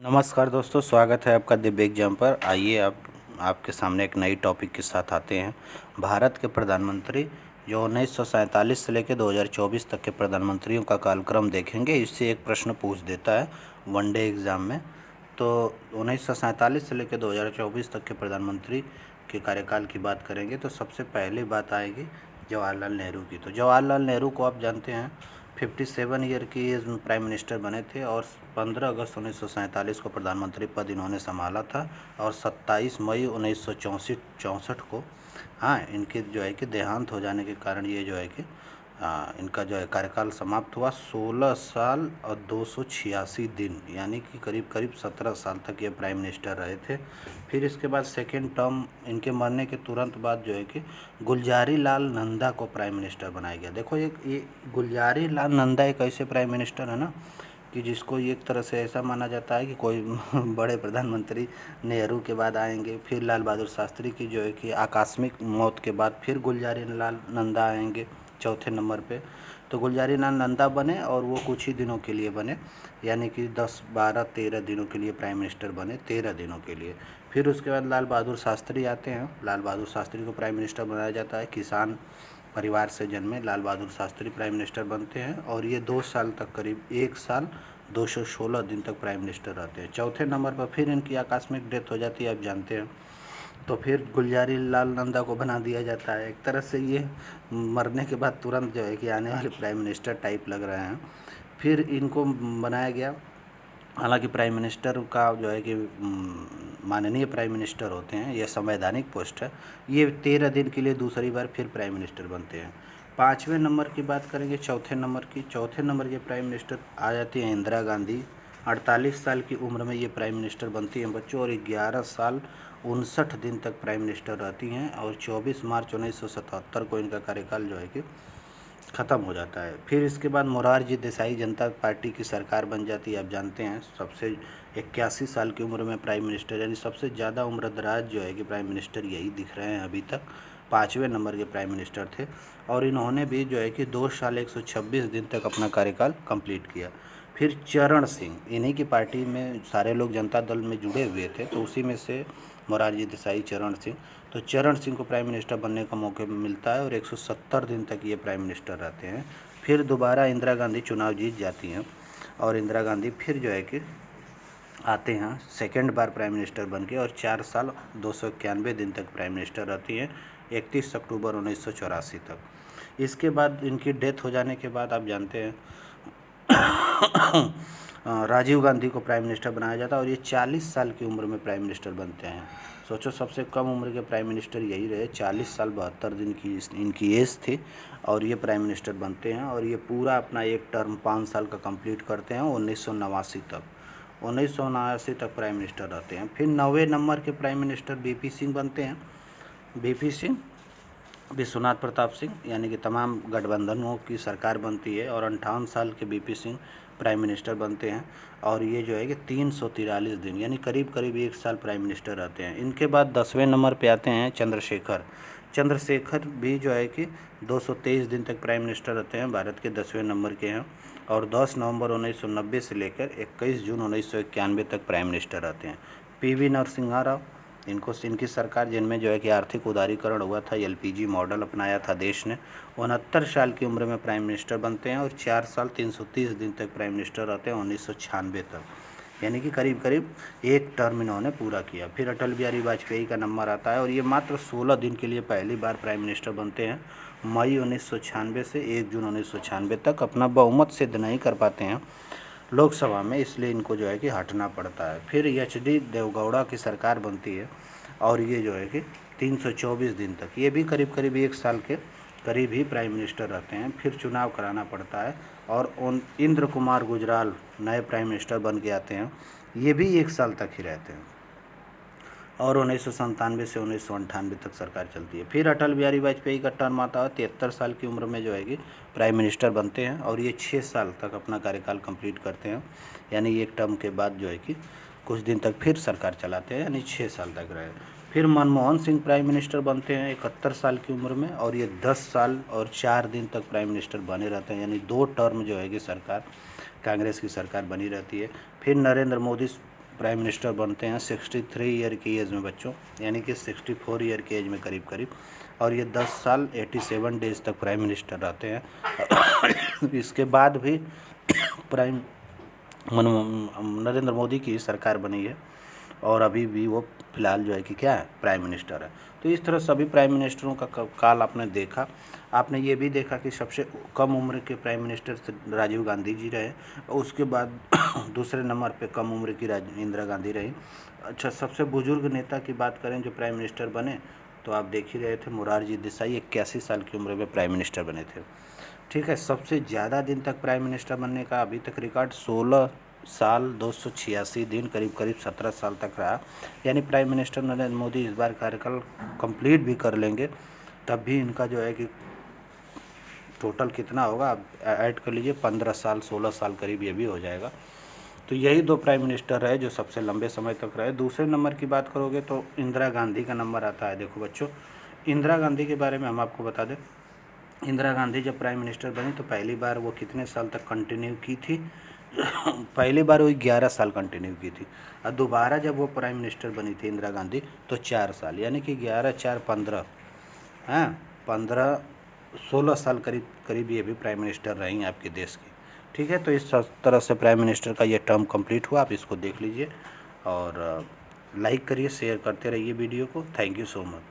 नमस्कार दोस्तों, स्वागत है आपका दिव्य एग्जाम पर। आइए आपके सामने एक नई टॉपिक के साथ आते हैं। भारत के प्रधानमंत्री जो 1947 से लेकर 2024 तक के प्रधानमंत्रियों का कालक्रम देखेंगे। इससे एक प्रश्न पूछ देता है वनडे एग्ज़ाम में। तो 1947 से लेकर 2024 तक के प्रधानमंत्री के कार्यकाल की बात करेंगे तो सबसे पहली बात आएगी जवाहरलाल नेहरू की। तो जवाहरलाल नेहरू को आप जानते हैं 57 ईयर की एज में प्राइम मिनिस्टर बने थे और 15 अगस्त 1947 को प्रधानमंत्री पद इन्होंने संभाला था और 27 मई 1964 को इनके जो है कि देहांत हो जाने के कारण ये जो है कि इनका जो है कार्यकाल समाप्त हुआ। 16 साल और 286 दिन यानी कि करीब करीब 17 साल तक ये प्राइम मिनिस्टर रहे थे। फिर इसके बाद सेकेंड टर्म इनके मरने के तुरंत बाद जो है कि गुलजारी लाल नंदा को प्राइम मिनिस्टर बनाया गया। देखो ये गुलजारी लाल नंदा एक ऐसे प्राइम मिनिस्टर है ना कि जिसको एक तरह से ऐसा माना जाता है कि कोई बड़े प्रधानमंत्री नेहरू के बाद आएंगे, फिर लाल बहादुर शास्त्री की जो है कि आकस्मिक मौत के बाद फिर गुलजारी लाल नंदा आएंगे चौथे नंबर पे। तो गुलजारी लाल नंदा बने और वो कुछ ही दिनों के लिए बने, यानी कि 10, 12, 13 दिनों के लिए प्राइम मिनिस्टर बने, 13 दिनों के लिए। फिर उसके बाद लाल बहादुर शास्त्री आते हैं। लाल बहादुर शास्त्री को प्राइम मिनिस्टर बनाया जाता है। किसान परिवार से जन्मे लाल बहादुर शास्त्री प्राइम मिनिस्टर बनते हैं और ये 2 साल तक, करीब 1 साल 216 दिन तक प्राइम मिनिस्टर रहते हैं। चौथे नंबर पर फिर इनकी आकस्मिक डेथ हो जाती है, आप जानते हैं। तो फिर गुलजारी लाल नंदा को बना दिया जाता है। एक तरह से ये मरने के बाद तुरंत जो है कि आने वाले प्राइम मिनिस्टर टाइप लग रहे हैं। फिर इनको बनाया गया। हालांकि प्राइम मिनिस्टर का जो है कि माननीय प्राइम मिनिस्टर होते हैं, यह संवैधानिक पोस्ट है। ये 13 दिन के लिए दूसरी बार फिर प्राइम मिनिस्टर बनते हैं। 5वें नंबर की बात करेंगे, चौथे नंबर की। चौथे नंबर के प्राइम मिनिस्टर आ जाती हैं इंदिरा गांधी। 48 साल की उम्र में ये प्राइम मिनिस्टर बनती हैं बच्चों, और 11 साल 59 दिन तक प्राइम मिनिस्टर रहती हैं। और 24 मार्च 1977 को इनका कार्यकाल जो है कि ख़त्म हो जाता है। फिर इसके बाद मोरारजी देसाई जनता पार्टी की सरकार बन जाती है। आप जानते हैं सबसे 81 साल की उम्र में प्राइम मिनिस्टर, यानी सबसे ज़्यादा उम्र दराज जो है कि प्राइम मिनिस्टर यही दिख रहे हैं अभी तक। 5वें नंबर के प्राइम मिनिस्टर थे और इन्होंने भी जो है कि 2 साल 126 दिन तक अपना कार्यकाल कंप्लीट किया। फिर चरण सिंह, इन्हीं की पार्टी में सारे लोग जनता दल में जुड़े हुए थे, तो उसी में से मोरारजी देसाई, चरण सिंह। तो चरण सिंह को प्राइम मिनिस्टर बनने का मौका मिलता है और 170 दिन तक ये प्राइम मिनिस्टर रहते हैं। फिर दोबारा इंदिरा गांधी चुनाव जीत जाती हैं और इंदिरा गांधी फिर जो है कि आते हैं सेकेंड बार प्राइम मिनिस्टर बन के, और 4 साल 291 दिन तक प्राइम मिनिस्टर रहती हैं, 31 अक्टूबर 1984 तक। इसके बाद इनकी डेथ हो जाने के बाद आप जानते हैं राजीव गांधी को प्राइम मिनिस्टर बनाया जाता है और ये 40 साल की उम्र में प्राइम मिनिस्टर बनते हैं। सोचो, सबसे कम उम्र के प्राइम मिनिस्टर यही रहे। 40 साल 72 दिन की इनकी एज थी और ये प्राइम मिनिस्टर बनते हैं और ये पूरा अपना एक टर्म 5 साल का कंप्लीट करते हैं 1989 तक। 1979 तक प्राइम मिनिस्टर रहते हैं। फिर 9वें नंबर के प्राइम मिनिस्टर बीपी सिंह बनते हैं। बीपी सिंह, विश्वनाथ प्रताप सिंह, यानी कि तमाम गठबंधनों की सरकार बनती है और 58 साल के बीपी सिंह प्राइम मिनिस्टर बनते हैं और ये जो है कि 343 दिन यानी करीब करीब 1 साल प्राइम मिनिस्टर रहते हैं। इनके बाद 10वें नंबर पे आते हैं चंद्रशेखर। चंद्रशेखर भी जो है कि 223 दिन तक प्राइम मिनिस्टर रहते हैं, भारत के 10वें नंबर के हैं और 10 नवंबर 1990 से लेकर 21 जून 1991 तक प्राइम मिनिस्टर रहते हैं। पीवी नरसिम्हा राव, इनकी सरकार जिनमें जो है कि आर्थिक उदारीकरण हुआ था, एलपीजी मॉडल अपनाया था देश ने, 69 साल की उम्र में प्राइम मिनिस्टर बनते हैं और 4 साल 330 दिन तक प्राइम मिनिस्टर रहते हैं 1996 तक, यानी कि करीब करीब एक टर्म इन्होंने पूरा किया। फिर अटल बिहारी वाजपेयी का नंबर आता है और ये मात्र 16 दिन के लिए पहली बार प्राइम मिनिस्टर बनते हैं, मई 1996 से 1 जून 1996 तक। अपना बहुमत सिद्ध नहीं कर पाते हैं लोकसभा में, इसलिए इनको जो है कि हटना पड़ता है। फिर एचडी देवगौड़ा की सरकार बनती है और ये जो है कि 324 दिन तक, ये भी करीब करीब 1 साल के करीब ही प्राइम मिनिस्टर रहते हैं। फिर चुनाव कराना पड़ता है और इंद्र कुमार गुजराल नए प्राइम मिनिस्टर बन के आते हैं, ये भी 1 साल तक ही रहते हैं और 1997 से 1998 तक सरकार चलती है। फिर अटल बिहारी वाजपेयी का टर्म आता है, 73 साल की उम्र में जो है कि प्राइम मिनिस्टर बनते हैं और ये 6 साल तक अपना कार्यकाल कंप्लीट करते हैं, यानी एक टर्म के बाद जो है कि कुछ दिन तक फिर सरकार चलाते हैं, यानी 6 साल तक रहे। फिर मनमोहन सिंह प्राइम मिनिस्टर बनते हैं 71 साल की उम्र में और ये 10 साल और 4 दिन तक प्राइम मिनिस्टर बने रहते हैं, यानी 2 टर्म जो है कि सरकार, कांग्रेस की सरकार बनी रहती है। फिर नरेंद्र मोदी प्राइम मिनिस्टर बनते हैं 63 ईयर की एज में बच्चों, यानी कि 64 ईयर की एज में करीब करीब, और ये 10 साल 87 डेज तक प्राइम मिनिस्टर रहते हैं। इसके बाद भी प्राइम नरेंद्र मोदी की सरकार बनी है और अभी भी वो फिलहाल जो है कि क्या है, प्राइम मिनिस्टर है। तो इस तरह सभी प्राइम मिनिस्टरों का काल आपने देखा। आपने ये भी देखा कि सबसे कम उम्र के प्राइम मिनिस्टर राजीव गांधी जी रहे, और उसके बाद दूसरे नंबर पे कम उम्र की इंदिरा गांधी रही। अच्छा, सबसे बुजुर्ग नेता की बात करें जो प्राइम मिनिस्टर बने, तो आप देख ही रहे थे मोरारजी देसाई 81 साल की उम्र में प्राइम मिनिस्टर बने थे। ठीक है, सबसे ज़्यादा दिन तक प्राइम मिनिस्टर बनने का अभी तक रिकॉर्ड 16 साल 286 दिन, करीब करीब 17 साल तक रहा। यानी प्राइम मिनिस्टर नरेंद्र मोदी इस बार कार्यकाल कंप्लीट भी कर लेंगे, तब भी इनका जो है कि टोटल कितना होगा, आप ऐड कर लीजिए, 15 साल 16 साल करीब ये भी हो जाएगा। तो यही दो प्राइम मिनिस्टर रहे जो सबसे लंबे समय तक रहे। दूसरे नंबर की बात करोगे तो इंदिरा गांधी का नंबर आता है। देखो बच्चों, इंदिरा गांधी के बारे में हम आपको बता दें, इंदिरा गांधी जब प्राइम मिनिस्टर बनी तो पहली बार वो कितने साल तक कंटिन्यू की थी? पहली बार वो 11 साल कंटिन्यू की थी, और दोबारा जब वो प्राइम मिनिस्टर बनी थी इंदिरा गांधी तो 4 साल, यानी कि 11 4 15, हाँ 15 16 साल करीब करीब ये भी प्राइम मिनिस्टर रही आपके देश की। ठीक है, तो इस तरह से प्राइम मिनिस्टर का ये टर्म कंप्लीट हुआ। आप इसको देख लीजिए और लाइक करिए, शेयर करते रहिए वीडियो को। Thank you so much.